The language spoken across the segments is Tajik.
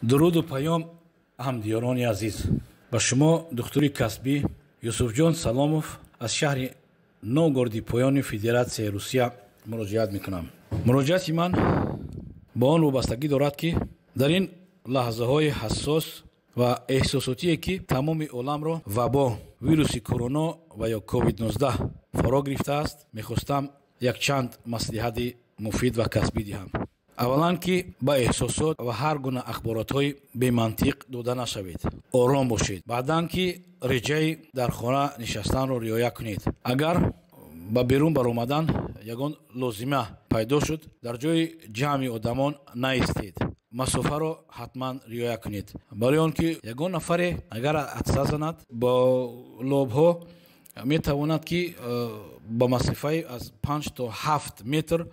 дуруду паём ҳамдиёрони азиз, ба шумо духтури касбӣ Юсуфҷон Саломов аз шаҳри Новгороди поёни Федератсияи Русия муроҷиат мекунам. муроҷиати ман ба он вобастагӣ дорад, ки дар ин лаҳзаҳои ҳассос ва эҳсосотие, ки тамоми оламро вабо вируси короно ва ё COVID-19 фаро гирифтааст, мехостам якчанд маслиҳати муфид ва касбӣ диҳам. аввалан, ки ба эҳсосот ва ҳар гуна ахборотҳои бемантиқ дода нашавед. ором бошед. баъдан, ки реҷаи дар хона нишастанро риоя кунед. агар ба берун баромадан ягон лозима пайдо шуд, дар ҷои ҷамъи одамон наистед. масофаро ҳатман риоя кунед. барои он ки ягон нафаре агар атса занад, бо лобҳо метавонад, ки ба масофаи аз 5 то 7 метр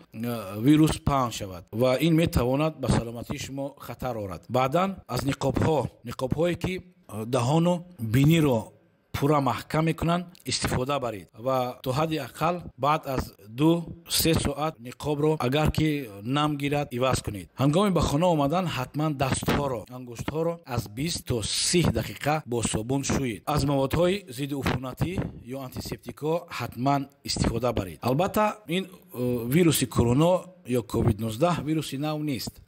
вирус паҳн шавад ва ин метавонад ба саломатии шумо хатар орад. баъдан аз ниқобҳое, ки даҳону биниро пурра маҳкам мекунанд, истифода баред ва то ҳадди ақал баъд аз 2-3 соат ниқобро агар ки нам гирад, иваз кунед. ҳангоми ба хона омадан ҳатман дастҳоро, ангуштҳоро аз 20 то 30 дақиқа бо собун шӯед. аз маводҳои зидди уфунатӣ ё антисептикҳо ҳатман истифода баред. албатта ин вируси короно ё COVID-19 вируси нав нест.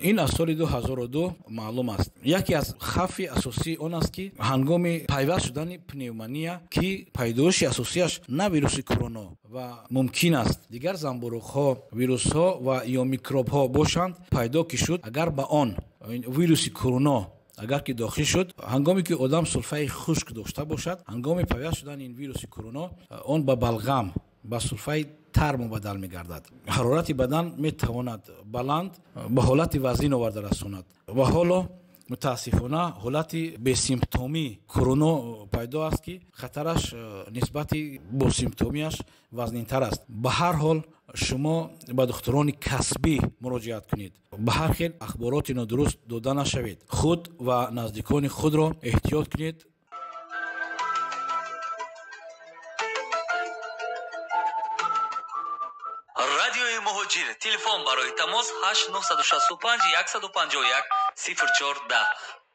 ин аз соли 2002 маълум аст. яке аз хавфи асосии он аст, ки ҳангоми пайваст шудани пневмония, ки пайдоиши асосияш на вируси короно ва мумкин аст дигар занбӯруғҳо, вирусҳо ва ё микробҳо бошанд, пайдо ки шуд, агар ба он вируси короно агар ки дохил шуд, ҳангоме ки одам сулфаи хушк дошта бошад, ҳангоми пайваст шудани ин вируси короно, он ба балғам, ба сулфаи тар мубаддал мегардад. ҳарорати бадан метавонад баланд ба ҳолати вазнин оварда расонад ва ҳоло мутаассифона ҳолати бесимптомии короно пайдо аст, ки хатараш нисбати босимптомияш вазнинтар аст. ба ҳар ҳол шумо ба духтурони касбӣ муроҷиат кунед. ба ҳар хел ахбороти нодуруст дода нашавед. худ ва наздикони худро эҳтиёт кунед. радиои муҳоҷир. телефон барои тамос 8 965 151 04 10.